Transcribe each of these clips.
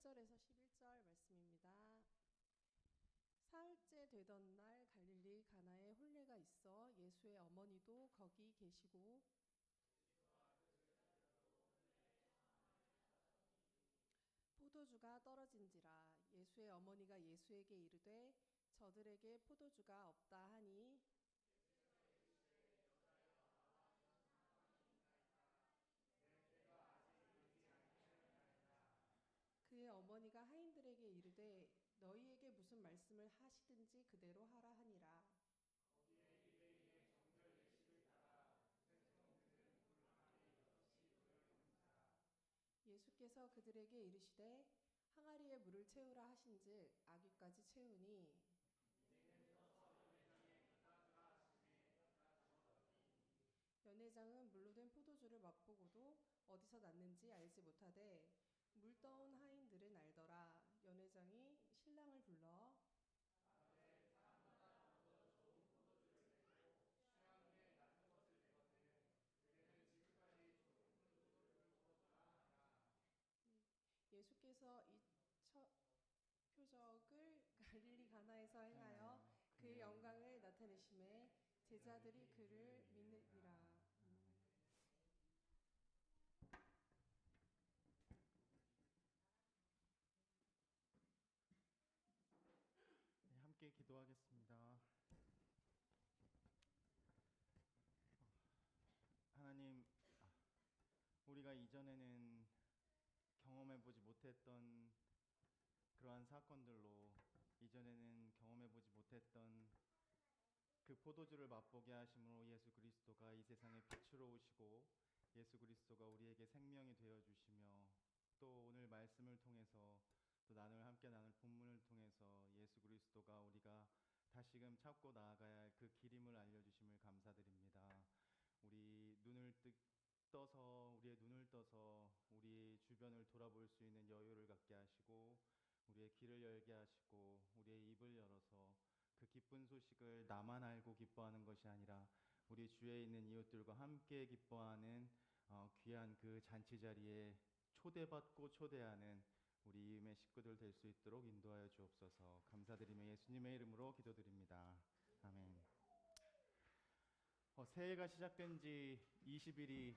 8절에서 11절 말씀입니다. 사흘째 되던 날 갈릴리 가나에 혼례가 있어 예수의 어머니도 거기 계시고 포도주가 떨어진지라. 예수의 어머니가 예수에게 이르되 저들에게 포도주가 없다 하니 그의 어머니가 하인들에게 이르되 너희에게 무슨 말씀을 하시든지 그대로 하라 하니라. 예수께서 그들에게 이르시되 항아리에 물을 채우라 하신즉 아귀까지 채우니 연회장은 물로 된 포도주를 맛보고도 어디서 났는지 알지 못하되 물 떠온 하인들은 알더라. 연회장이 신랑을 불러 예수께서 이 표적을 갈릴리 가나에서 행하여 그의 영광을 나타내심에 제자들이 그를 믿느니라. 네, 함께 기도하겠습니다. 하나님, 우리가 이전에는 경험해보지 못했던 그러한 사건들로 이전에는 경험해보지 못했던 그 포도주를 맛보게 하심으로 예수 그리스도가 이 세상에 빛으로 오시고 예수 그리스도가 우리에게 생명이 되어주시며 또 오늘 말씀을 통해서 또 함께 나눌 본문을 통해서 예수 그리스도가 우리가 다시금 찾고 나아가야 할 그 길임을 알려주심을 감사드립니다. 우리의 눈을 떠서 우리 주변을 돌아볼 수 있는 여유를 갖게 하시고 우리의 길을 열게 하시고 우리의 입을 열어서 그 기쁜 소식을 나만 알고 기뻐하는 것이 아니라 우리 주위에 있는 이웃들과 함께 기뻐하는 귀한 그 잔치 자리에 초대받고 초대하는 우리 이음의 식구들 될 수 있도록 인도하여 주옵소서. 감사드리며 예수님의 이름으로 기도드립니다. 아멘. 새해가 시작된 지 20일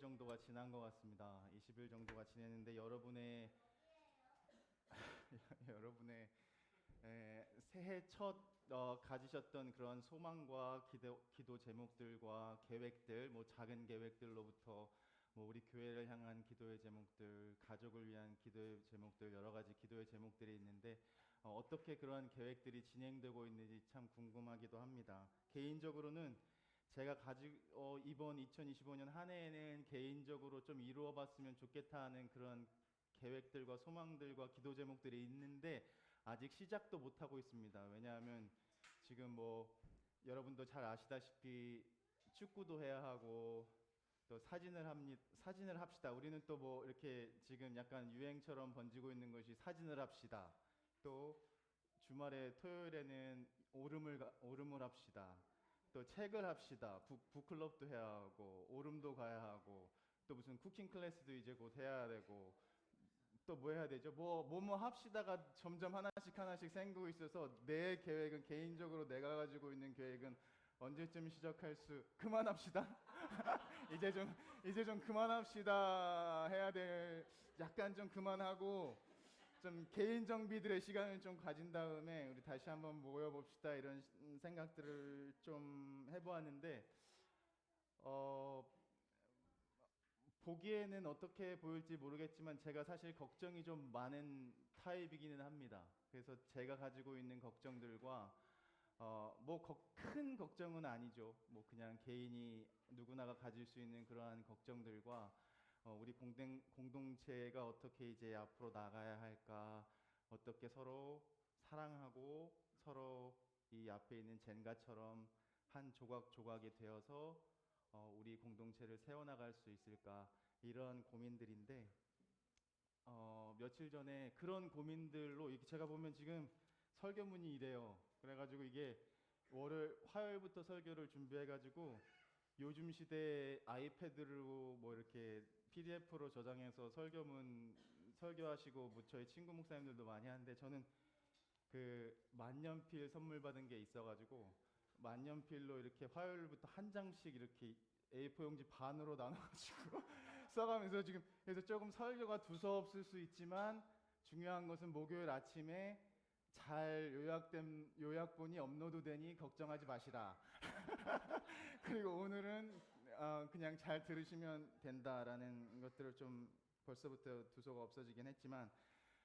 정도가 지난 것 같습니다. 20일 정도가 지냈는데 여러분의 새해 첫 가지셨던 그런 소망과 기도 제목들과 계획들, 작은 계획들로부터 우리 교회를 향한 기도의 제목들, 가족을 위한 기도의 제목들, 여러 가지 기도의 제목들이 있는데 어떻게 그러한 계획들이 진행되고 있는지 참 궁금하기도 합니다. 개인적으로는 제가 이번 2025년 한 해에는 개인적으로 좀 이루어봤으면 좋겠다 하는 그런 계획들과 소망들과 기도 제목들이 있는데 아직 시작도 못하고 있습니다. 왜냐하면 지금 여러분도 잘 아시다시피 축구도 해야 하고 또 사진을 합시다. 우리는 또 이렇게 지금 약간 유행처럼 번지고 있는 것이 사진을 합시다. 또 주말에 토요일에는 오름을 합시다. 또 책을 합시다. 북클럽도 해야 하고 오름도 가야 하고 또 무슨 쿠킹 클래스도 이제 곧 해야 되고 또 뭐 해야 되죠? 뭐 합시다가 점점 하나씩 생기고 있어서 내 계획은 개인적으로 내가 가지고 있는 계획은 언제쯤 그만합시다. 이제 좀 그만합시다. 해야 될 약간 좀 그만하고 좀 개인 정비들의 시간을 좀 가진 다음에 우리 다시 한번 모여봅시다. 이런 생각들을 좀 해보았는데 보기에는 어떻게 보일지 모르겠지만 제가 사실 걱정이 좀 많은 타입이기는 합니다. 그래서 제가 가지고 있는 걱정들과 큰 걱정은 아니죠. 그냥 개인이 누구나가 가질 수 있는 그러한 걱정들과 우리 공동체가 어떻게 이제 앞으로 나가야 할까, 어떻게 서로 사랑하고 서로 이 앞에 있는 젠가처럼 한 조각조각이 되어서 우리 공동체를 세워나갈 수 있을까, 이런 고민들인데 며칠 전에 그런 고민들로 이렇게 제가 보면 지금 설교문이 이래요. 그래가지고 이게 화요일부터 설교를 준비해가지고 요즘 시대에 아이패드로 이렇게 PDF로 저장해서 설교하시고 뭐 저희 친구 목사님들도 많이 하는데 저는 그 만년필 선물 받은 게 있어가지고 만년필로 이렇게 화요일부터 한 장씩 이렇게 A4 용지 반으로 나눠가지고 써가면서 지금 그래서 조금 설교가 두서없을 수 있지만 중요한 것은 목요일 아침에 잘 요약된 요약본이 업로드되니 걱정하지 마시라. 그리고 오늘은 그냥 잘 들으시면 된다라는 것들을 좀 벌써부터 두서가 없어지긴 했지만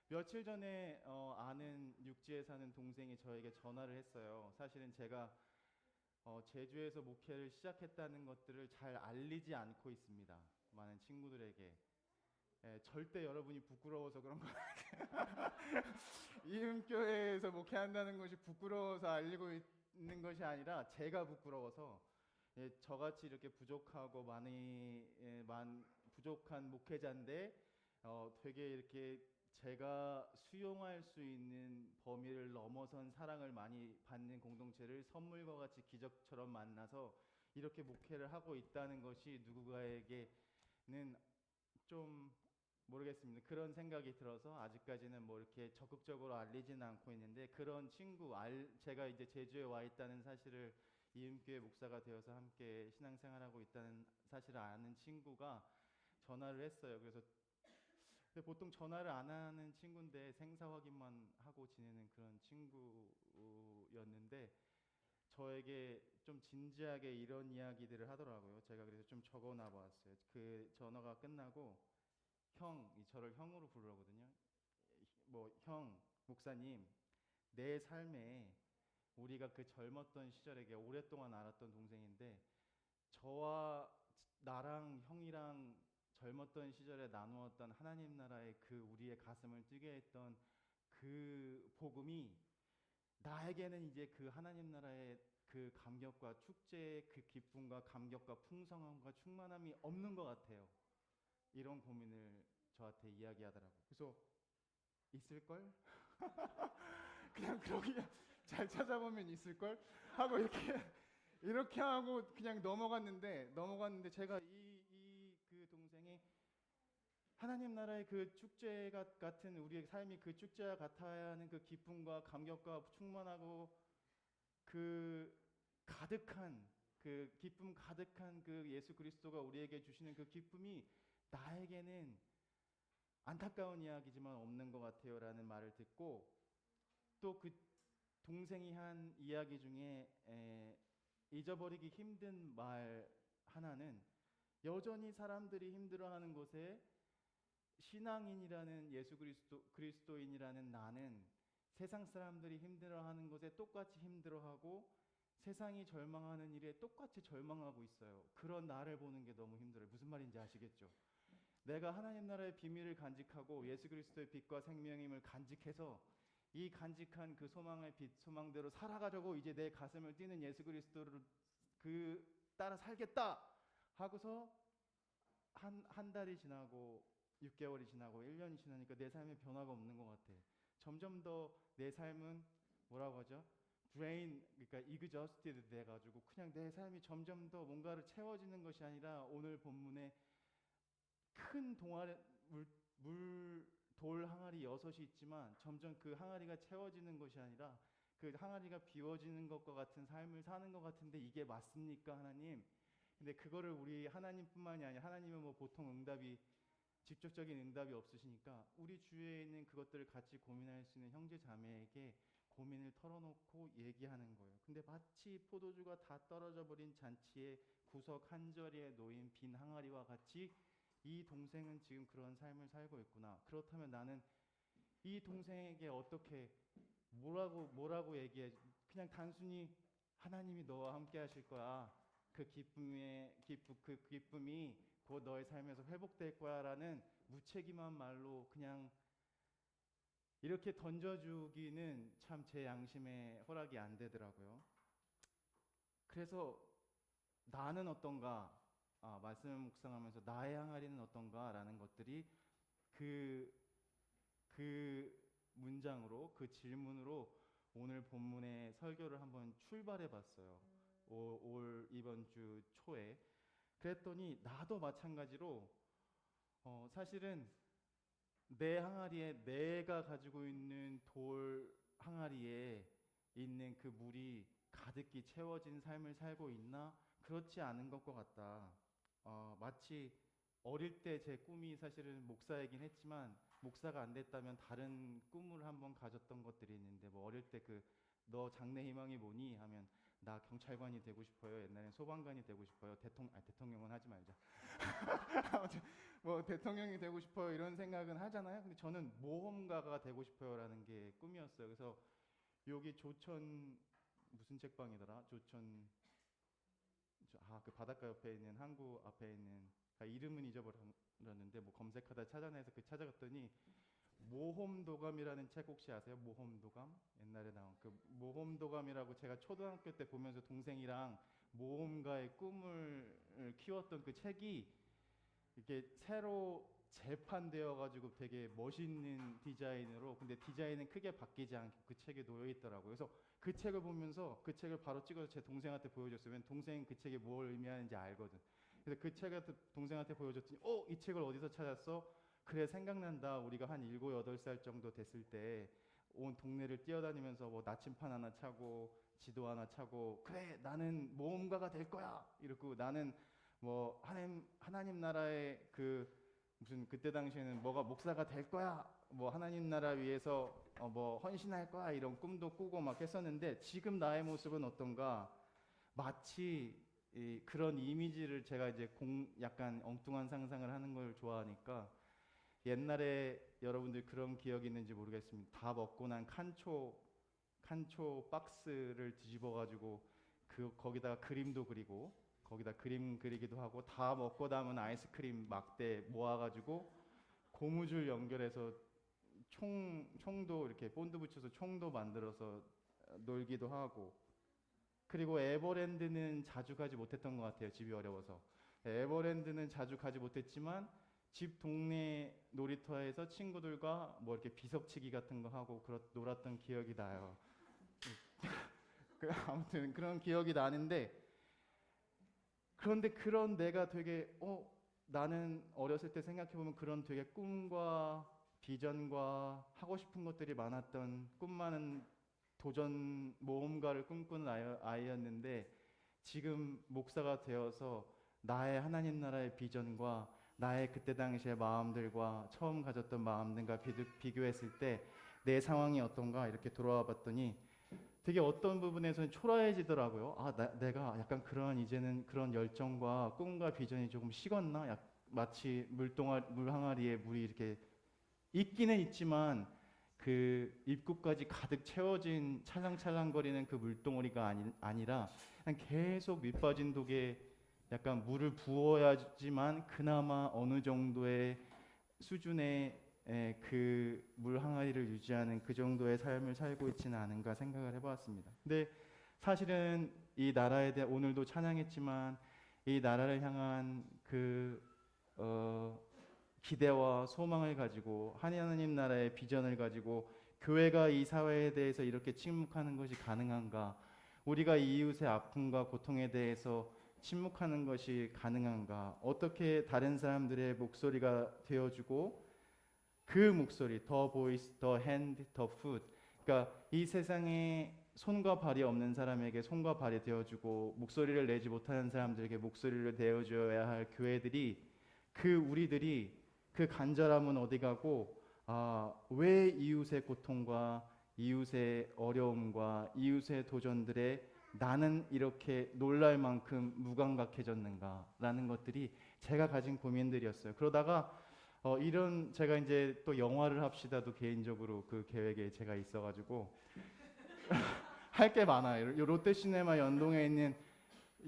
며칠 전에 아는 육지에 사는 동생이 저에게 전화를 했어요. 사실은 제가 제주에서 목회를 시작했다는 것들을 잘 알리지 않고 있습니다. 많은 친구들에게. 절대 여러분이 부끄러워서 그런 거 이음교회에서 목회한다는 것이 부끄러워서 알리고 있는 것이 아니라 제가 부끄러워서 저같이 이렇게 부족하고 부족한 목회자인데 되게 이렇게 제가 수용할 수 있는 범위를 넘어선 사랑을 많이 받는 공동체를 선물과 같이 기적처럼 만나서 이렇게 목회를 하고 있다는 것이 누군가에게는 좀 모르겠습니다. 그런 생각이 들어서 아직까지는 뭐 이렇게 적극적으로 알리지는 않고 있는데 그런 친구 제가 이제 제주에 와 있다는 사실을 이음교회 목사가 되어서 함께 신앙생활하고 있다는 사실을 아는 친구가 전화를 했어요. 그래서 근데 보통 전화를 안 하는 친구인데 생사 확인만 하고 지내는 그런 친구였는데 저에게 좀 진지하게 이런 이야기들을 하더라고요. 제가 그래서 좀 적어놔 보았어요. 그 전화가 끝나고 저를 형으로 부르거든요. 뭐 형, 목사님, 내 삶에 우리가 그 젊었던 시절에 오랫동안 알았던 동생인데 저와 나랑 형이랑 젊었던 시절에 나누었던 하나님 나라의 그 우리의 가슴을 뛰게 했던 그 복음이 나에게는 이제 그 하나님 나라의 그 감격과 축제의 그 기쁨과 감격과 풍성함과 충만함이 없는 것 같아요. 이런 고민을 저한테 이야기하더라고요. 그래서 있을걸? 그냥 그러기 잘 찾아보면 있을걸? 하고 이렇게 하고 그냥 넘어갔는데 제가 그 동생이 하나님 나라의 그 축제가 같은 우리의 삶이 그 축제와 같아야 하는 그 기쁨과 감격과 충만하고 그 가득한 그 기쁨 가득한 그 예수 그리스도가 우리에게 주시는 그 기쁨이 나에게는 안타까운 이야기지만 없는 것 같아요라는 말을 듣고 또 그 동생이 한 이야기 중에 잊어버리기 힘든 말 하나는 여전히 사람들이 힘들어하는 곳에 신앙인이라는 예수 그리스도인이라는 나는 세상 사람들이 힘들어하는 것에 똑같이 힘들어하고 세상이 절망하는 일에 똑같이 절망하고 있어요. 그런 나를 보는 게 너무 힘들어요. 무슨 말인지 아시겠죠? 내가 하나님 나라의 비밀을 간직하고 예수 그리스도의 빛과 생명임을 간직해서 이 간직한 그 소망의 빛, 소망대로 살아가려고 이제 내 가슴을 뛰는 예수 그리스도를 따라 살겠다 하고서 한 달이 지나고 6개월이 지나고 1년이 지나니까 내 삶에 변화가 없는 것 같아. 점점 더 내 삶은 뭐라고 하죠? 그러니까 exhausted 돼가지고 그냥 내 삶이 점점 더 뭔가를 채워지는 것이 아니라 오늘 본문에 큰 돌 항아리 6이 있지만 점점 그 항아리가 채워지는 것이 아니라 그 항아리가 비워지는 것과 같은 삶을 사는 것 같은데 이게 맞습니까, 하나님? 근데 그거를 우리 하나님뿐만이 아니라 하나님은 뭐 보통 직접적인 응답이 없으시니까 우리 주위에 있는 그것들을 같이 고민할 수 있는 형제 자매에게 고민을 털어놓고 얘기하는 거예요. 근데 마치 포도주가 다 떨어져 버린 잔치의 구석 한자리에 놓인 빈 항아리와 같이 이 동생은 지금 그런 삶을 살고 있구나. 그렇다면 나는 이 동생에게 어떻게 뭐라고 얘기해? 그냥 단순히 하나님이 너와 함께 하실 거야. 그 기쁨이 곧 너의 삶에서 회복될 거야라는 무책임한 말로 그냥 이렇게 던져주기는 참 제 양심에 허락이 안 되더라고요. 그래서 나는 어떤가? 말씀을 묵상하면서 나의 항아리는 어떤가라는 것들이 그 문장으로 그 질문으로 오늘 본문의 설교를 한번 출발해 봤어요. 이번 주 초에 그랬더니 나도 마찬가지로 사실은 내 항아리에 내가 가지고 있는 돌 항아리에 있는 그 물이 가득히 채워진 삶을 살고 있나? 그렇지 않은 것과 같다. 마치 어릴 때 제 꿈이 사실은 목사이긴 했지만 목사가 안 됐다면 다른 꿈을 한번 가졌던 것들이 있는데 뭐 어릴 때 그 너 장래 희망이 뭐니 하면 나 경찰관이 되고 싶어요. 옛날엔 소방관이 되고 싶어요. 대통령은 하지 말자. 아무튼 뭐 대통령이 되고 싶어요 이런 생각은 하잖아요. 근데 저는 모험가가 되고 싶어요라는 게 꿈이었어요. 그래서 여기 조천 무슨 책방이더라? 조천 그 바닷가 옆에 있는 항구 앞에 있는 이름은 잊어버렸는데 뭐 검색하다 찾아내서 그 찾아갔더니 모험도감이라는 책 혹시 아세요? 모험도감? 옛날에 나온 그 모험도감이라고 제가 초등학교 때 보면서 동생이랑 모험가의 꿈을 키웠던 그 책이 이게 새로 재판되어 가지고 되게 멋있는 디자인으로 근데 디자인은 크게 바뀌지 않게 그 책에 놓여 있더라고요. 그래서 그 책을 보면서 그 책을 바로 찍어서 제 동생한테 보여줬어요. 왜냐면 동생은 그 책이 뭘 의미하는지 알거든. 그래서 그 책을 동생한테 보여줬더니 이 책을 어디서 찾았어? 그래 생각난다. 우리가 한 7, 8살 정도 됐을 때 온 동네를 뛰어다니면서 뭐 나침판 하나 차고 지도 하나 차고 그래 나는 모험가가 될 거야. 이러고 나는 뭐 하나님 나라의 그 무슨 그때 당시에는 뭐가 목사가 될 거야 뭐 하나님 나라 위해서 뭐 헌신할 거야 이런 꿈도 꾸고 막 했었는데 지금 나의 모습은 어떤가 마치 그런 이미지를 제가 이제 약간 엉뚱한 상상을 하는 걸 좋아하니까 옛날에 여러분들 그런 기억이 있는지 모르겠습니다. 다 먹고 난 칸초 박스를 뒤집어 가지고 그 거기다가 그림도 그리고 거기다 그림 그리기도 하고 다 먹고 남은 아이스크림 막대 모아가지고 고무줄 연결해서 총도 이렇게 본드 붙여서 총도 만들어서 놀기도 하고 그리고 에버랜드는 자주 가지 못했던 것 같아요. 집이 어려워서 에버랜드는 자주 가지 못했지만 집 동네 놀이터에서 친구들과 뭐 이렇게 비석치기 같은 거 하고 놀았던 기억이 나요. 아무튼 그런 기억이 나는데 그런데 그런 내가 되게 나는 어렸을 때 생각해 보면 그런 되게 꿈과 비전과 하고 싶은 것들이 많았던 꿈 많은 도전 모험가를 꿈꾸는 아이였는데 지금 목사가 되어서 나의 하나님 나라의 비전과 나의 그때 당시의 마음들과 처음 가졌던 마음들과 비교했을 때 내 상황이 어떤가 이렇게 돌아와 봤더니 되게 어떤 부분에서는 초라해지더라고요. 내가 약간 그런 이제는 그런 열정과 꿈과 비전이 조금 식었나? 마치 물 항아리에 물이 이렇게 있기는 있지만 그 입구까지 가득 채워진 찰랑찰랑거리는 그 물동어리가 아니라 그냥 계속 밑빠진 독에 약간 물을 부어야지만 그나마 어느 정도의 수준의 그 물 항아리를 유지하는 그 정도의 삶을 살고 있지는 않은가 생각을 해보았습니다. 근데 사실은 이 나라에 대해 오늘도 찬양했지만 이 나라를 향한 그 기대와 소망을 가지고 하나님 나라의 비전을 가지고 교회가 이 사회에 대해서 이렇게 침묵하는 것이 가능한가? 우리가 이웃의 아픔과 고통에 대해서 침묵하는 것이 가능한가? 어떻게 다른 사람들의 목소리가 되어주고 그 목소리, 더 보이스, 더 핸드, 더 풋. 그러니까 이 세상에 손과 발이 없는 사람에게 손과 발이 되어주고 목소리를 내지 못하는 사람들에게 목소리를 내어줘야 할 교회들이 우리들이 그 간절함은 어디 가고 왜 이웃의 고통과 이웃의 어려움과 이웃의 도전들에 나는 이렇게 놀랄 만큼 무감각해졌는가라는 것들이 제가 가진 고민들이었어요. 그러다가 이런 제가 이제 또 영화를 합시다도 개인적으로 그 계획에 제가 있어가지고 할 게 많아요. 롯데시네마 연동에 있는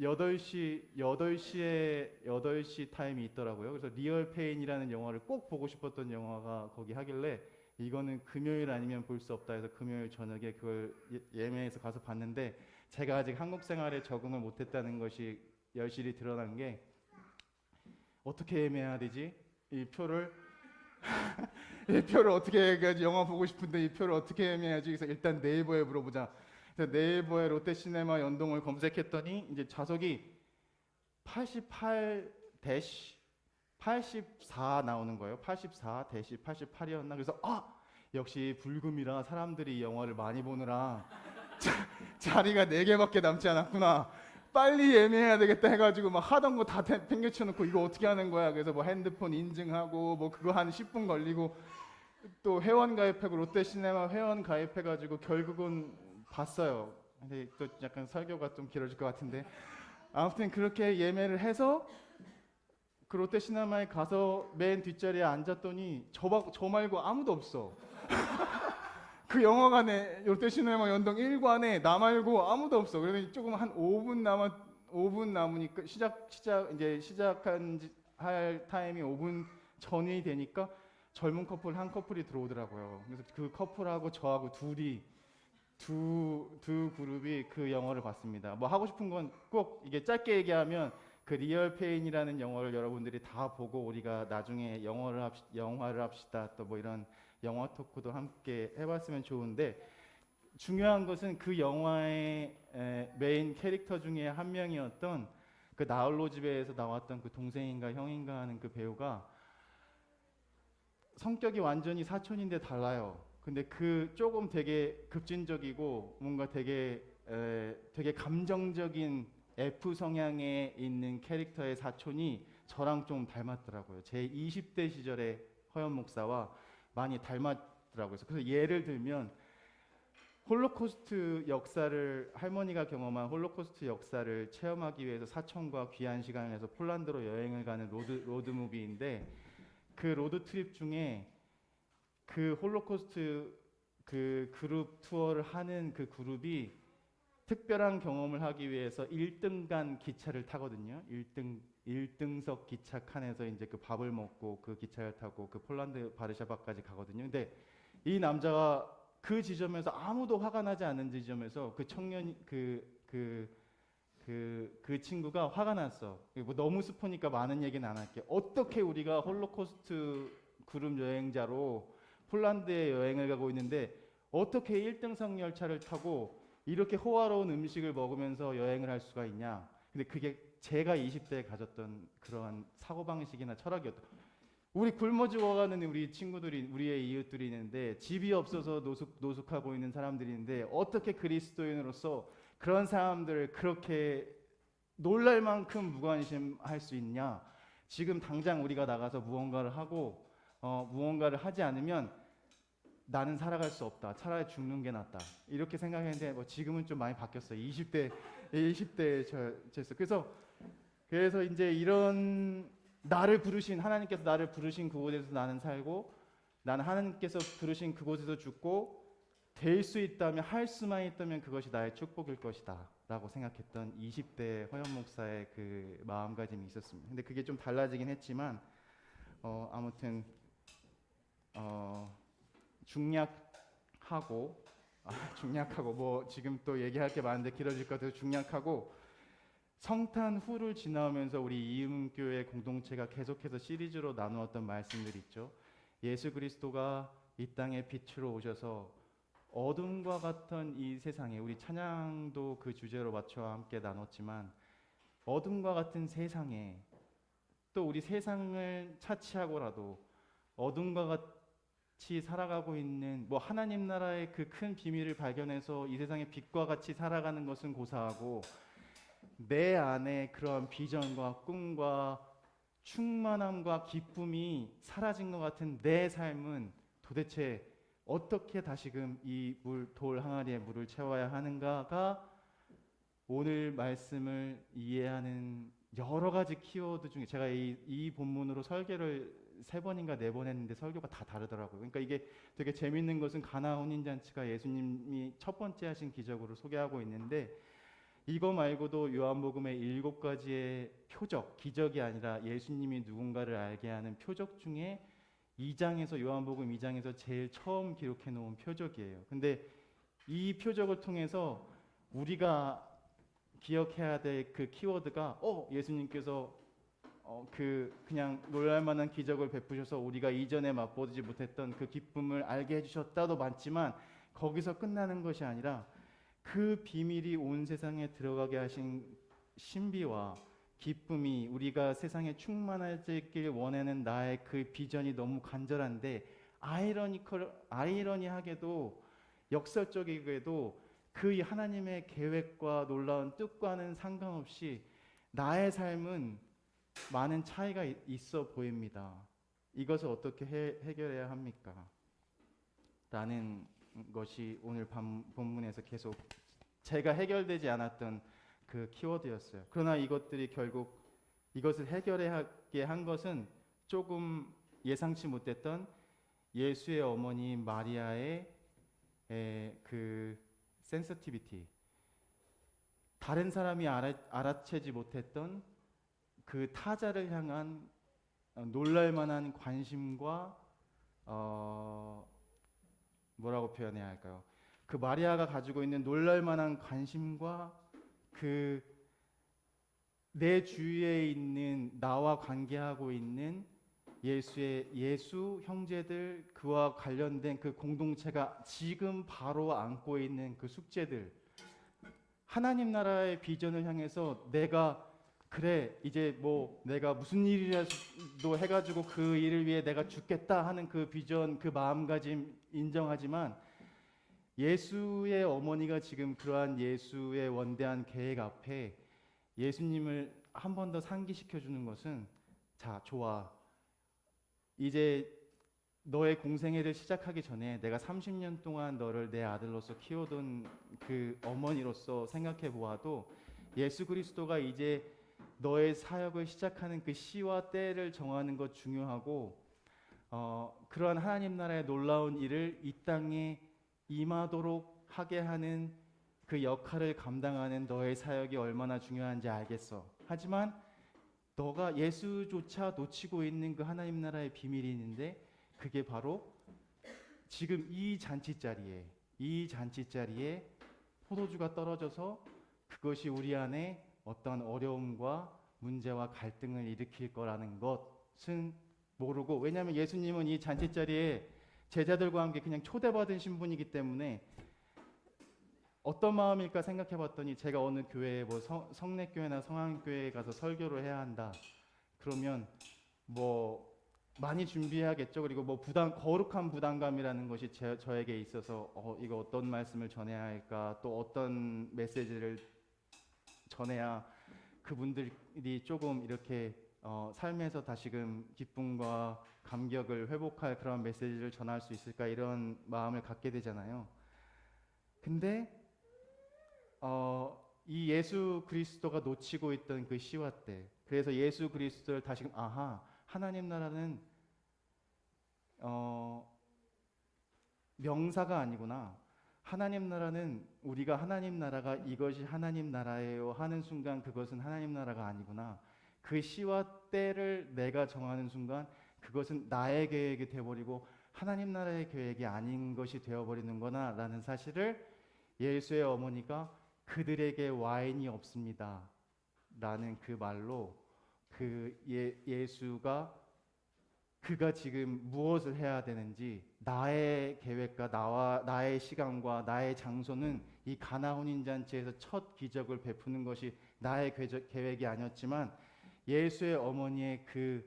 8시 타임이 있더라고요. 그래서 리얼 페인이라는 영화를 꼭 보고 싶었던 영화가 거기 하길래 이거는 금요일 아니면 볼 수 없다 해서 금요일 저녁에 그걸 예매해서 가서 봤는데 제가 아직 한국 생활에 적응을 못했다는 것이 여실히 드러난 게 어떻게 예매해야 되지? 이 표를 어떻게 해야지 영화 보고 싶은데 이 표를 어떻게 예매해야지? 그래서 일단 네이버에 물어보자. 그래서 네이버에 롯데시네마 연동을 검색했더니 이제 좌석이 88 84 나오는 거예요. 84 대시 88이었나? 그래서 역시 불금이라 사람들이 이 영화를 많이 보느라 자리가 4개밖에 남지 않았구나. 빨리 예매해야 되겠다 해가지고 막 하던 거 다 팽개쳐놓고 이거 어떻게 하는 거야? 그래서 뭐 핸드폰 인증하고 뭐 그거 한 10분 걸리고 또 회원 가입하고 롯데시네마 회원 가입해가지고 결국은 봤어요. 근데 또 약간 설교가 좀 길어질 것 같은데 아무튼 그렇게 예매를 해서 그 롯데시네마에 가서 맨 뒷자리에 앉았더니 저 말고 아무도 없어. 그 영화관에 롯데시네마 연동 1관에 나 말고 아무도 없어. 그래서 조금 한 5분 남으니까 이제 할 타임이 5분 전이 되니까 젊은 커플 한 커플이 들어오더라고요. 그래서 그 커플하고 저하고 두 그룹이 그 영화를 봤습니다. 뭐 하고 싶은 건 꼭 이게 짧게 얘기하면 그 리얼 페인이라는 영화를 여러분들이 다 보고 우리가 나중에 영화를 합시다 또 뭐 이런 영화 토크도 함께 해봤으면 좋은데 중요한 것은 그 영화의 메인 캐릭터 중에 한 명이었던 그 나홀로 집에서 나왔던 그 동생인가 형인가 하는 그 배우가 성격이 완전히 사촌인데 달라요. 근데 그 조금 되게 급진적이고 뭔가 되게 감정적인 F 성향에 있는 캐릭터의 사촌이 저랑 좀 닮았더라고요. 제 20대 시절의 허연 목사와 많이 닮았더라고요. 그래서 예를 들면 홀로코스트 역사를 할머니가 경험한 홀로코스트 역사를 체험하기 위해서 사촌과 귀한 시간을 내서 폴란드로 여행을 가는 로드 무비인데 그 로드 트립 중에 그 홀로코스트 그 그룹 투어를 하는 그 그룹이 특별한 경험을 하기 위해서 1등간 기차를 타거든요. 1등석 기차 칸에서 이제 그 밥을 먹고 그 기차를 타고 그 폴란드 바르샤바까지 가거든요. 근데 이 남자가 그 지점에서 아무도 화가 나지 않는 지점에서 그 청년 그 친구가 화가 났어. 뭐 너무 스포니까 많은 얘기는 안 할게. 어떻게 우리가 홀로코스트 그룹 여행자로 폴란드에 여행을 가고 있는데 어떻게 1등석 열차를 타고 이렇게 호화로운 음식을 먹으면서 여행을 할 수가 있냐. 근데 그게 제가 20대에 가졌던 그러한 사고방식이나 철학이었다. 우리 굶어 죽어가는 우리 친구들이 우리의 이웃들이 있는데 집이 없어서 노숙하고 있는 사람들이 있는데 어떻게 그리스도인으로서 그런 사람들을 그렇게 놀랄 만큼 무관심할 수 있냐. 지금 당장 우리가 나가서 무언가를 하고 무언가를 하지 않으면 나는 살아갈 수 없다. 차라리 죽는 게 낫다. 이렇게 생각했는데 뭐 지금은 좀 많이 바뀌었어요. 20대에 저였어. 그래서 이제 이런 하나님께서 나를 부르신 그곳에서 나는 살고 나는 하나님께서 부르신 그곳에서 죽고 될 수 있다면 할 수만 있다면 그것이 나의 축복일 것이다 라고 생각했던 20대 허연 목사의 그 마음가짐이 있었습니다. 근데 그게 좀 달라지긴 했지만 아무튼 중략하고 뭐 지금 또 얘기할 게 많은데 길어질 것 같아서 중략하고 성탄 후를 지나오면서 우리 이음교회 공동체가 계속해서 시리즈로 나누었던 말씀들이 있죠. 예수 그리스도가 이 땅에 빛으로 오셔서 어둠과 같은 이 세상에 우리 찬양도 그 주제로 맞춰 함께 나눴지만 어둠과 같은 세상에 또 우리 세상을 차치하고라도 어둠과 같이 살아가고 있는 뭐 하나님 나라의 그 큰 비밀을 발견해서 이 세상의 빛과 같이 살아가는 것은 고사하고 내 안에 그런 비전과 꿈과 충만함과 기쁨이 사라진 것 같은 내 삶은 도대체 어떻게 다시금 이 돌 항아리에 물을 채워야 하는가가 오늘 말씀을 이해하는 여러 가지 키워드 중에 제가 이 본문으로 설교를 3번인가 4번 했는데 설교가 다 다르더라고요. 그러니까 이게 되게 재밌는 것은 가나 혼인잔치가 예수님이 첫 번째 하신 기적으로 소개하고 있는데 이거 말고도 요한복음의 7가지의 표적, 기적이 아니라 예수님이 누군가를 알게 하는 표적 중에 요한복음 2장에서 제일 처음 기록해 놓은 표적이에요. 근데 이 표적을 통해서 우리가 기억해야 될 그 키워드가 예수님께서 그냥 놀랄만한 기적을 베푸셔서 우리가 이전에 맛보지 못했던 그 기쁨을 알게 해주셨다도 많지만 거기서 끝나는 것이 아니라 그 비밀이 온 세상에 들어가게 하신 신비와 기쁨이 우리가 세상에 충만해지길 원하는 나의 그 비전이 너무 간절한데 아이러니하게도 역설적이게도 그 하나님의 계획과 놀라운 뜻과는 상관없이 나의 삶은 많은 차이가 있어 보입니다. 이것을 어떻게 해결해야 합니까? 라는 것이 오늘 본문에서 계속 제가 해결되지 않았던 그 키워드였어요. 그러나 이것들이 결국 이것을 해결하게 한 것은 조금 예상치 못했던 예수의 어머니 마리아의 그 센서티비티, 다른 사람이 알아채지 못했던 그 타자를 향한 놀랄만한 관심과 뭐라고 표현해야 할까요? 그 마리아가 가지고 있는 놀랄만한 관심과 그 내 주위에 있는 나와 관계하고 있는 예수 형제들, 그와 관련된 그 공동체가 지금 바로 안고 있는 그 숙제들, 하나님 나라의 비전을 향해서 내가 그래 이제 뭐 내가 무슨 일이라도 해가지고 그 일을 위해 내가 죽겠다 하는 그 비전, 그 마음가짐 인정하지만 예수의 어머니가 지금 그러한 예수의 원대한 계획 앞에 예수님을 한 번 더 상기시켜 주는 것은, 자, 좋아, 이제 너의 공생애를 시작하기 전에 내가 30년 동안 너를 내 아들로서 키워둔 그 어머니로서 생각해 보아도 예수 그리스도가 이제 너의 사역을 시작하는 그 시와 때를 정하는 것 중요하고, 그러한 하나님 나라의 놀라운 일을 이 땅에 임하도록 하게 하는 그 역할을 감당하는 너의 사역이 얼마나 중요한지 알겠어. 하지만 너가 예수조차 놓치고 있는 그 하나님 나라의 비밀이 있는데, 그게 바로 지금 이 잔치자리에 포도주가 떨어져서 그것이 우리 안에 어떤 어려움과 문제와 갈등을 일으킬 거라는 것은 모르고, 왜냐하면 예수님은 이 잔치자리에 제자들과 함께 그냥 초대받은 신분이기 때문에 어떤 마음일까 생각해 봤더니, 제가 어느 교회에 뭐 성례교회나 성황교회에 가서 설교를 해야 한다 그러면 뭐 많이 준비해야겠죠. 그리고 뭐 거룩한 부담감이라는 것이 저에게 있어서 이거 어떤 말씀을 전해야 할까, 또 어떤 메시지를 전해야 그분들이 조금 이렇게 삶에서 다시금 기쁨과 감격을 회복할 그런 메시지를 전할 수 있을까, 이런 마음을 갖게 되잖아요. 근데 이 예수 그리스도가 놓치고 있던 그 시와 때, 그래서 예수 그리스도를 다시금 하나님 나라는 명사가 아니구나, 하나님 나라는 우리가 하나님 나라가 이것이 하나님 나라예요 하는 순간 그것은 하나님 나라가 아니구나, 그 시와 때를 내가 정하는 순간 그것은 나의 계획이 되어버리고 하나님 나라의 계획이 아닌 것이 되어버리는구나 라는 사실을 예수의 어머니가 그들에게 와인이 없습니다 라는 그 말로 예수가 그가 지금 무엇을 해야 되는지, 나의 계획과 나의 시간과 나의 장소는 이 가나 혼인잔치에서 첫 기적을 베푸는 것이 나의 계획이 아니었지만 예수의 어머니의 그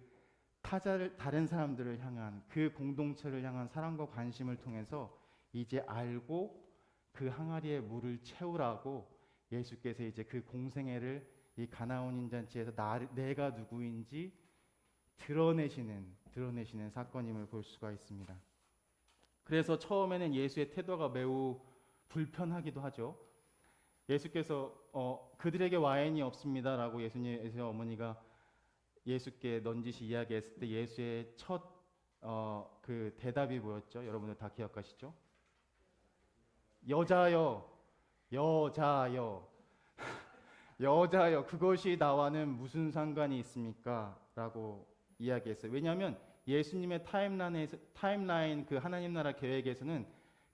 다른 사람들을 향한 그 공동체를 향한 사랑과 관심을 통해서 이제 알고 그 항아리에 물을 채우라고 예수께서 이제 그 공생애를 이 가나 혼인잔치에서 내가 누구인지 드러내시는 사건임을 볼 수가 있습니다. 그래서 처음에는 예수의 태도가 매우 불편하기도 하죠. 예수께서 그들에게 와인이 없습니다라고 예수의 어머니가 예수께 넌지시 이야기했을 때 예수의 첫 그 대답이 뭐였죠? 여러분들 다 기억하시죠? 여자여 여자여 그것이 나와는 무슨 상관이 있습니까? 라고 이야기했어요. 왜냐하면 예수님의 타임라인 그 하나님 나라 계획에서는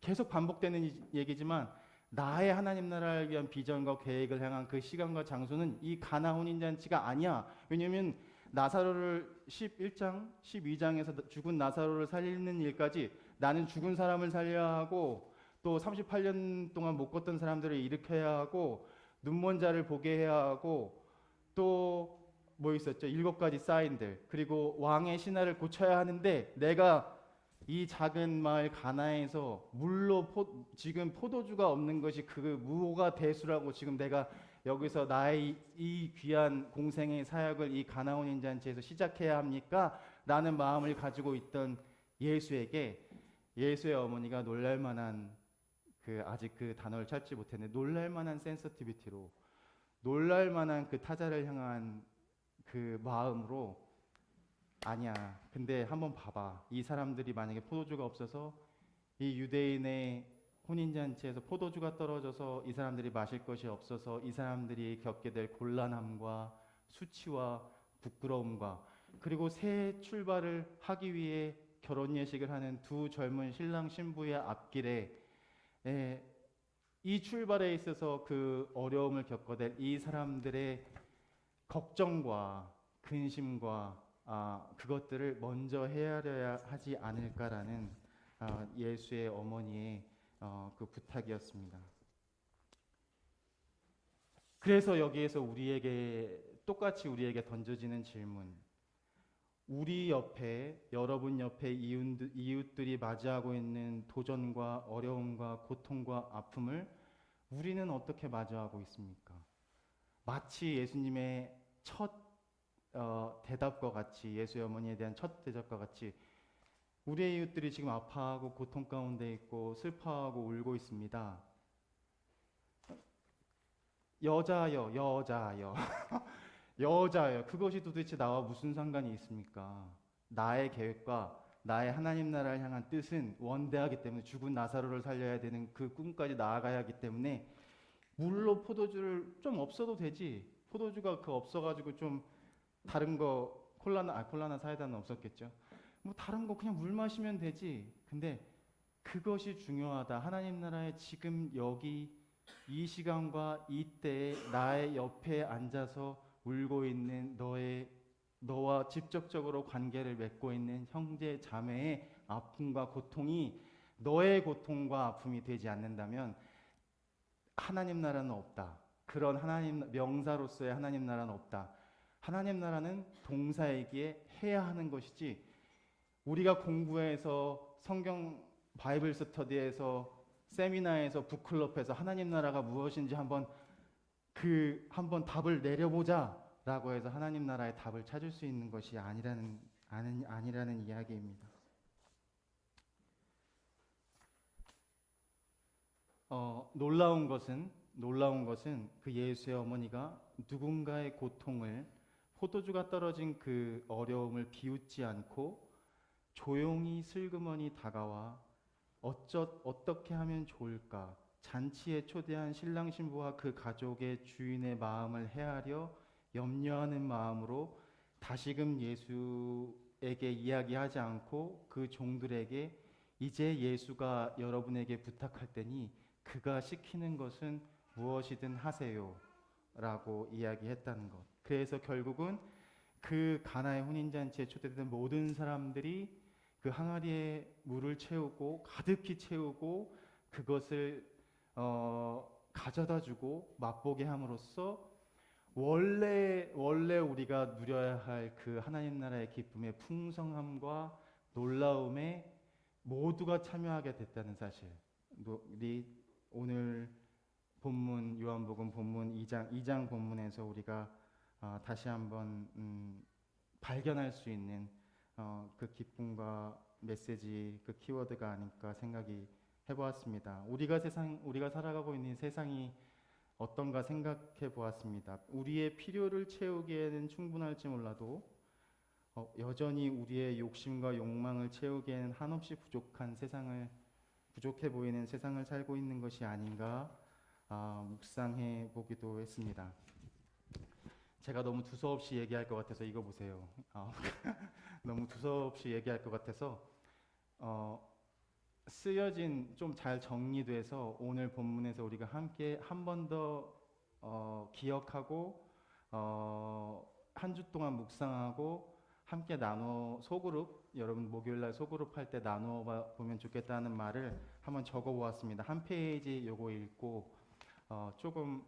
계속 반복되는 얘기지만 나의 하나님 나라를 위한 비전과 계획을 향한 그 시간과 장소는 이 가나 혼인잔치가 아니야. 왜냐하면 나사로를 11장, 12장에서 죽은 나사로를 살리는 일까지 나는 죽은 사람을 살려야 하고, 또 38년 동안 못 걷던 사람들을 일으켜야 하고, 눈먼 자를 보게 해야 하고, 또 뭐 있었죠? 7가지 사인들. 그리고 왕의 신하를 고쳐야 하는데 내가 이 작은 마을 가나에서 물로 지금 포도주가 없는 것이 그 무호가 대수라고 지금 내가 여기서 나의 이 귀한 공생의 사역을 이 가나온 잔치에서 시작해야 합니까? 라는 마음을 가지고 있던 예수에게 예수의 어머니가 놀랄만한 아직 그 단어를 찾지 못했는데 놀랄만한 센서티비티로 놀랄만한 그 타자를 향한 그 마음으로 아니야. 근데 한번 봐봐. 이 사람들이 만약에 포도주가 없어서 이 유대인의 혼인잔치에서 포도주가 떨어져서 이 사람들이 마실 것이 없어서 이 사람들이 겪게 될 곤란함과 수치와 부끄러움과 그리고 새 출발을 하기 위해 결혼 예식을 하는 두 젊은 신랑 신부의 앞길에 이 출발에 있어서 그 어려움을 겪어낼 이 사람들의 걱정과 근심과 그것들을 먼저 헤아려야 하지 않을까라는 예수의 어머니의 그 부탁이었습니다. 그래서 여기에서 똑같이 우리에게 던져지는 질문. 우리 옆에, 여러분 옆에 이웃들이 맞이하고 있는 도전과 어려움과 고통과 아픔을 우리는 어떻게 맞이하고 있습니까? 마치 예수님의 첫 대답과 같이, 예수의 어머니에 대한 첫 대답과 같이 우리의 이웃들이 지금 아파하고 고통 가운데 있고 슬퍼하고 울고 있습니다. 여자여 여자여 그것이 도대체 나와 무슨 상관이 있습니까? 나의 계획과 나의 하나님 나라를 향한 뜻은 원대하기 때문에 죽은 나사로를 살려야 되는 그 꿈까지 나아가야 하기 때문에 물로 포도주를 좀 없어도 되지. 포도주가 없어가지고 좀 다른 거 콜라나 사이다는 없었겠죠. 뭐 다른 거 그냥 물 마시면 되지. 근데 그것이 중요하다. 하나님 나라에 지금 여기 이 시간과 이때에 나의 옆에 앉아서 울고 있는 너와 직접적으로 관계를 맺고 있는 형제 자매의 아픔과 고통이 너의 고통과 아픔이 되지 않는다면 하나님 나라는 없다. 그런 하나님 명사로서의 하나님 나라는 없다. 하나님 나라는 동사이기에 해야 하는 것이지 우리가 공부해서 성경 바이블 스터디에서 세미나에서 북클럽에서 하나님 나라가 무엇인지 한번 답을 내려보자라고 해서 하나님 나라의 답을 찾을 수 있는 것이 아니라는 이야기입니다. 놀라운 것은 그 예수의 어머니가 누군가의 고통을 포도주가 떨어진 그 어려움을 비웃지 않고 조용히 슬그머니 다가와 어떻게 하면 좋을까? 잔치에 초대한 신랑 신부와 그 가족의 주인의 마음을 헤아려 염려하는 마음으로 다시금 예수에게 이야기하지 않고 그 종들에게 이제 예수가 여러분에게 부탁할 때니 그가 시키는 것은 무엇이든 하세요 라고 이야기했다는 것. 그래서 결국은 그 가나의 혼인잔치에 초대된 모든 사람들이 그 항아리에 물을 채우고 가득히 채우고 그것을 가져다 주고 맛보게 함으로써 원래 우리가 누려야 할 그 하나님 나라의 기쁨의 풍성함과 놀라움에 모두가 참여하게 됐다는 사실. 우리 오늘 본문 요한복음 본문 2장 본문에서 우리가 다시 한번 발견할 수 있는 그 기쁨과 메시지 그 키워드가 아닐까 생각이 해보았습니다. 우리가 살아가고 있는 세상이 어떤가 생각해 보았습니다. 우리의 필요를 채우기에는 충분할지 몰라도 여전히 우리의 욕심과 욕망을 채우기에는 한없이 부족해 보이는 세상을 살고 있는 것이 아닌가 묵상해 보기도 했습니다. 제가 너무 두서없이 얘기할 것 같아서 이거 보세요. 너무 두서없이 얘기할 것 같아서 쓰여진 좀 잘 정리돼서 오늘 본문에서 우리가 함께 한 번 더 기억하고 한 주 동안 묵상하고 함께 소그룹 여러분 목요일날 소그룹 할 때 나누어 보면 좋겠다는 말을 한번 적어 보았습니다. 한 페이지 요거 읽고 조금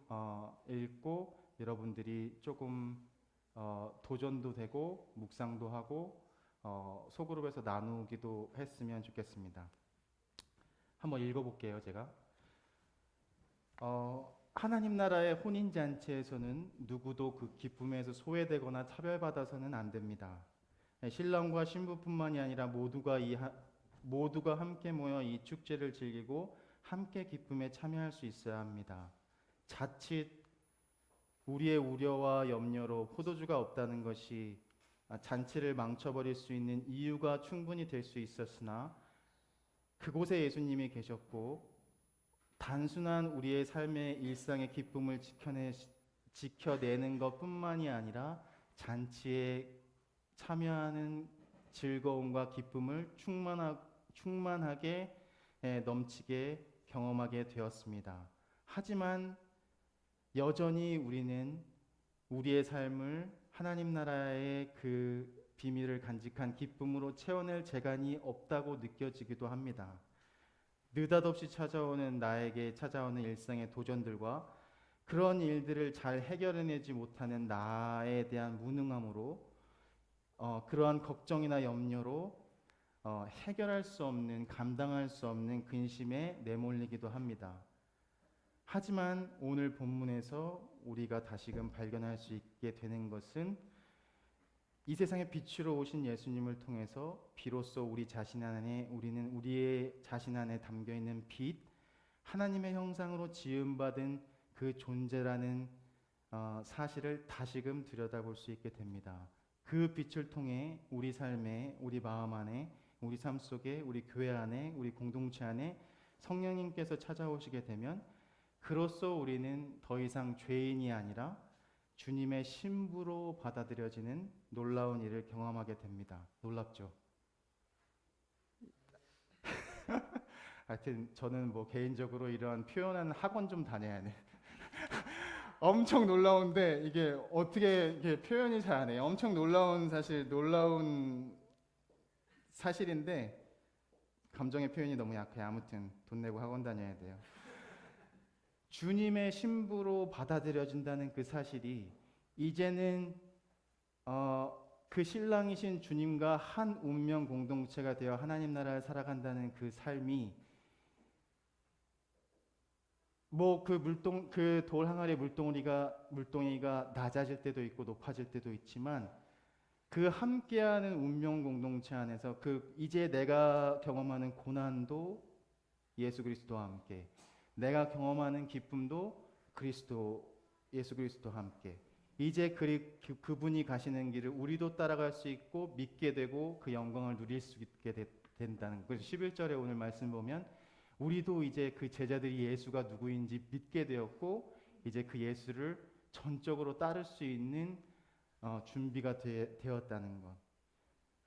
읽고 여러분들이 조금 도전도 되고 묵상도 하고 소그룹에서 나누기도 했으면 좋겠습니다. 한번 읽어볼게요. 제가 하나님 나라의 혼인잔치에서는 누구도 그 기쁨에서 소외되거나 차별받아서는 안 됩니다. 신랑과 신부뿐만이 아니라 모두가 함께 모여 이 축제를 즐기고 함께 기쁨에 참여할 수 있어야 합니다. 자칫 우리의 우려와 염려로 포도주가 없다는 것이 잔치를 망쳐버릴 수 있는 이유가 충분히 될 수 있었으나 그곳에 예수님이 계셨고 단순한 우리의 삶의 일상의 기쁨을 지켜내는 것뿐만이 아니라 잔치에 참여하는 즐거움과 기쁨을 충만하게 넘치게 경험하게 되었습니다. 하지만 여전히 우리는 우리의 삶을 하나님 나라의 그 비밀을 간직한 기쁨으로 채워낼 재간이 없다고 느껴지기도 합니다. 느닷없이 나에게 찾아오는 일상의 도전들과 그런 일들을 잘 해결해내지 못하는 나에 대한 무능함으로 그러한 걱정이나 염려로 해결할 수 없는, 감당할 수 없는 근심에 내몰리기도 합니다. 하지만 오늘 본문에서 우리가 다시금 발견할 수 있게 되는 것은 이 세상의 빛으로 오신 예수님을 통해서 비로소 우리는 우리의 자신 안에 담겨 있는 빛, 하나님의 형상으로 지음받은 그 존재라는 사실을 다시금 들여다볼 수 있게 됩니다. 그 빛을 통해 우리 삶에, 우리 마음 안에, 우리 삶 속에, 우리 교회 안에, 우리 공동체 안에 성령님께서 찾아오시게 되면 그로써 우리는 더 이상 죄인이 아니라 주님의 신부로 받아들여지는 놀라운 일을 경험하게 됩니다. 놀랍죠? 하여튼 저는 뭐 개인적으로 이런 표현하는 학원 좀 다녀야 돼. 엄청 놀라운데 이게 어떻게 이게 표현이 잘 안 해요. 엄청 놀라운 사실인데 감정의 표현이 너무 약해요. 아무튼 돈 내고 학원 다녀야 돼요. 주님의 신부로 받아들여진다는 그 사실이 이제는 그 신랑이신 주님과 한 운명 공동체가 되어 하나님 나라를 살아간다는 그 삶이 뭐 그 돌 항아리 물동이가 낮아질 때도 있고 높아질 때도 있지만 그 함께하는 운명 공동체 안에서 이제 내가 경험하는 고난도 예수 그리스도와 함께, 내가 경험하는 기쁨도 예수 그리스도와 함께, 이제 그분이 가시는 길을 우리도 따라갈 수 있고 믿게 되고 그 영광을 누릴 수 있게 된다는. 그래서 11절에 오늘 말씀 보면 우리도 이제 그 제자들이 예수가 누구인지 믿게 되었고 이제 그 예수를 전적으로 따를 수 있는 준비가 되었다는 것.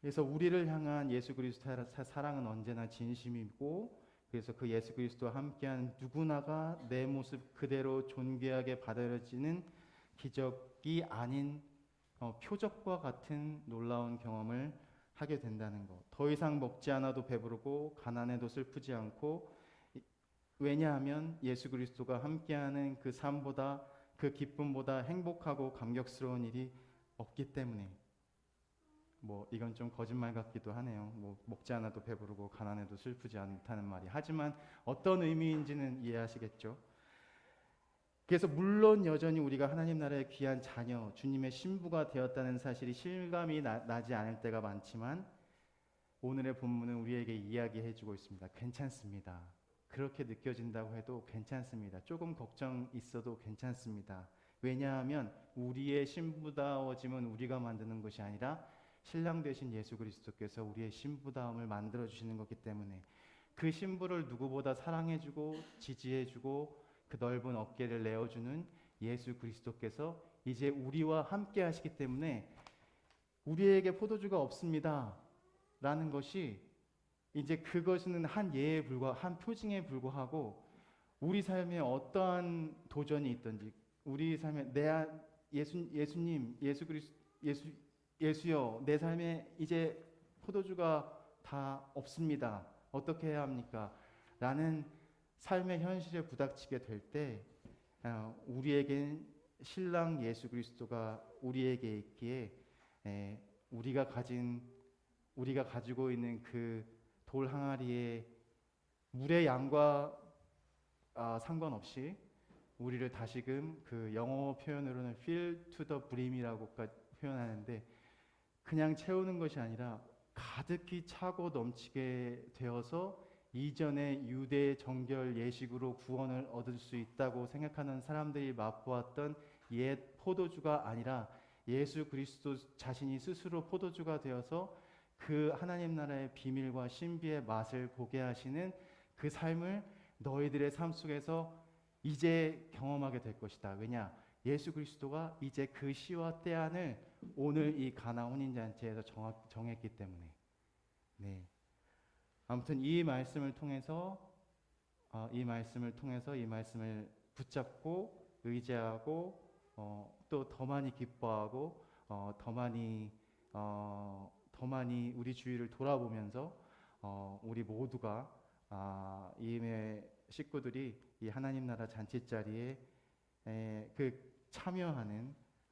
그래서 우리를 향한 예수 그리스도의 사랑은 언제나 진심이고, 그래서 그 예수 그리스도와 함께한 누구나가 내 모습 그대로 존귀하게 받아들여지는 기적이 아닌 표적과 같은 놀라운 경험을 하게 된다는 것. 더 이상 먹지 않아도 배부르고 가난해도 슬프지 않고, 왜냐하면 예수 그리스도가 함께하는 그 삶보다, 그 기쁨보다 행복하고 감격스러운 일이 없기 때문에. 뭐 이건 좀 거짓말 같기도 하네요. 뭐 먹지 않아도 배부르고 가난해도 슬프지 않다는 말이. 하지만 어떤 의미인지는 이해하시겠죠? 그래서 물론 여전히 우리가 하나님 나라의 귀한 자녀, 주님의 신부가 되었다는 사실이 실감이 나지 않을 때가 많지만 오늘의 본문은 우리에게 이야기해주고 있습니다. 괜찮습니다. 그렇게 느껴진다고 해도 괜찮습니다. 조금 걱정 있어도 괜찮습니다. 왜냐하면 우리의 신부다워짐은 우리가 만드는 것이 아니라 신랑 되신 예수 그리스도께서 우리의 신부다움을 만들어 주시는 것이기 때문에 그 신부를 누구보다 사랑해주고 지지해주고 그 넓은 어깨를 내어주는 예수 그리스도께서 이제 우리와 함께 하시기 때문에 우리에게 포도주가 없습니다 라는 것이 이제 그것은 한 예에 한 표징에 불과하고, 우리 삶에 어떠한 도전이 있든지 우리 삶에 예수여 내 삶에 이제 포도주가 다 없습니다. 어떻게 해야 합니까? 라는 삶의 현실에 부닥치게 될 때 우리에겐 신랑 예수 그리스도가 우리에게 있기에 우리가 가지고 있는 그 돌 항아리에 물의 양과 상관없이 우리를 다시금 그 영어 표현으로는 fill to the brim이라고 표현하는데 그냥 채우는 것이 아니라 가득히 차고 넘치게 되어서 이전의 유대 정결 예식으로 구원을 얻을 수 있다고 생각하는 사람들이 맛보았던 옛 포도주가 아니라 예수 그리스도 자신이 스스로 포도주가 되어서 그 하나님 나라의 비밀과 신비의 맛을 보게 하시는 그 삶을 너희들의 삶 속에서 이제 경험하게 될 것이다. 왜냐? 예수 그리스도가 이제 그 시와 때안을 오늘 이 가나 혼인잔치에서 정했기 때문에. 네. 아무튼 이 말씀을 통해서 이 말씀을 붙잡고 의지하고 또 더 많이 기뻐하고 더 많이 우리 주위를 돌아보면서 우리 모두가 이임의 식구들이 이 하나님 나라 잔치 자리에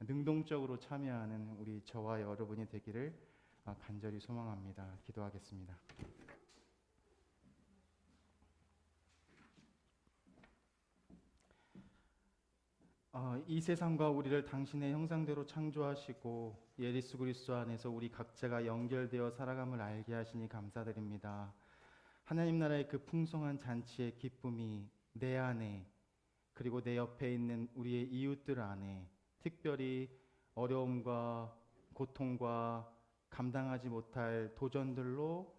능동적으로 참여하는 우리 저와 여러분이 되기를 간절히 소망합니다. 기도하겠습니다. 이 세상과 우리를 당신의 형상대로 창조하시고 예수 그리스도 안에서 우리 각자가 연결되어 살아감을 알게 하시니 감사드립니다. 하나님 나라의 그 풍성한 잔치의 기쁨이 내 안에 그리고 내 옆에 있는 우리의 이웃들 안에 특별히 어려움과 고통과 감당하지 못할 도전들로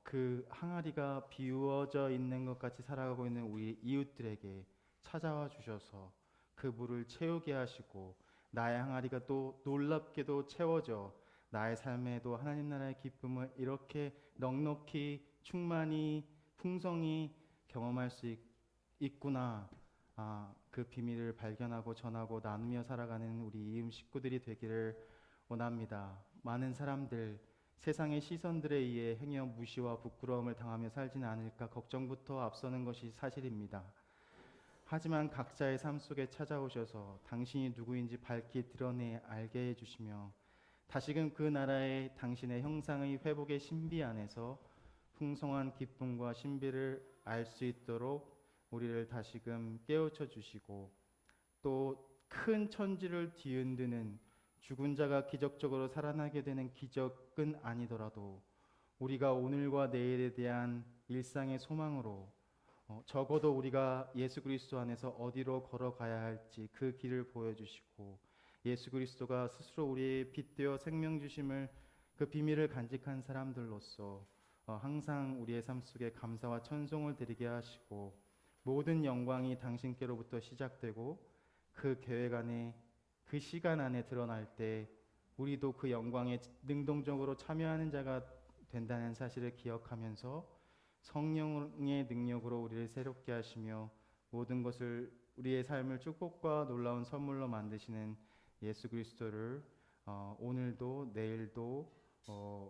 그 항아리가 비워져 있는 것 같이 살아가고 있는 우리 이웃들에게 찾아와 주셔서 그 물을 채우게 하시고 나의 항아리가 또 놀랍게도 채워져 나의 삶에도 하나님 나라의 기쁨을 이렇게 넉넉히 충만히 풍성히 경험할 수 있구나. 그 비밀을 발견하고 전하고 나누며 살아가는 우리 이음 식구들이 되기를 원합니다. 많은 사람들 세상의 시선들에 의해 행여 무시와 부끄러움을 당하며 살지는 않을까 걱정부터 앞서는 것이 사실입니다. 하지만 각자의 삶 속에 찾아오셔서 당신이 누구인지 밝히 드러내 알게 해주시며 다시금 그 나라의 당신의 형상의 회복의 신비 안에서 풍성한 기쁨과 신비를 알 수 있도록 우리를 다시금 깨우쳐 주시고 또 큰 천지를 뒤흔드는 죽은 자가 기적적으로 살아나게 되는 기적은 아니더라도 우리가 오늘과 내일에 대한 일상의 소망으로 적어도 우리가 예수 그리스도 안에서 어디로 걸어가야 할지 그 길을 보여주시고 예수 그리스도가 스스로 우리의 빛되어 생명 주심을 그 비밀을 간직한 사람들로서 항상 우리의 삶 속에 감사와 천송을 드리게 하시고 모든 영광이 당신께로부터 시작되고 그 계획 안에 그 시간 안에 드러날 때 우리도 그 영광에 능동적으로 참여하는 자가 된다는 사실을 기억하면서 성령의 능력으로 우리를 새롭게 하시며 모든 것을 우리의 삶을 축복과 놀라운 선물로 만드시는 예수 그리스도를 오늘도 내일도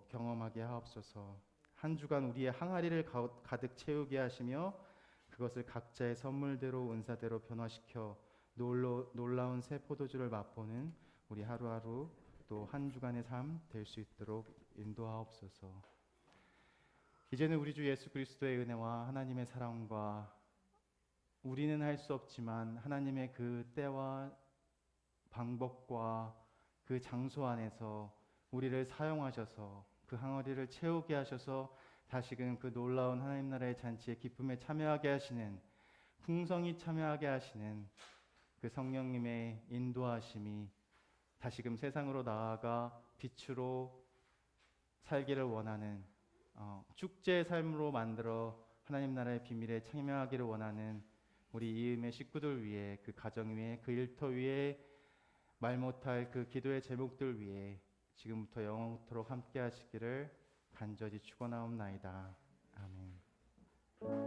경험하게 하옵소서. 한 주간 우리의 항아리를 가득 채우게 하시며 그것을 각자의 선물대로 은사대로 변화시켜 놀라운 새 포도주를 맛보는 우리 하루하루 또 한 주간의 삶 될 수 있도록 인도하옵소서. 이제는 우리 주 예수 그리스도의 은혜와 하나님의 사랑과 우리는 할 수 없지만 하나님의 그 때와 방법과 그 장소 안에서 우리를 사용하셔서 그 항아리를 채우게 하셔서 다시금 그 놀라운 하나님 나라의 잔치에 기쁨에 참여하게 하시는 풍성히 참여하게 하시는 그 성령님의 인도하심이 다시금 세상으로 나아가 빛으로 살기를 원하는 축제의 삶으로 만들어 하나님 나라의 비밀에 참여하기를 원하는 우리 이음의 식구들 위해 그 가정 위에 그 일터 위에 말 못할 그 기도의 제목들 위해 지금부터 영원토록 함께 하시기를 간절히 축원하옵나이다. 아멘.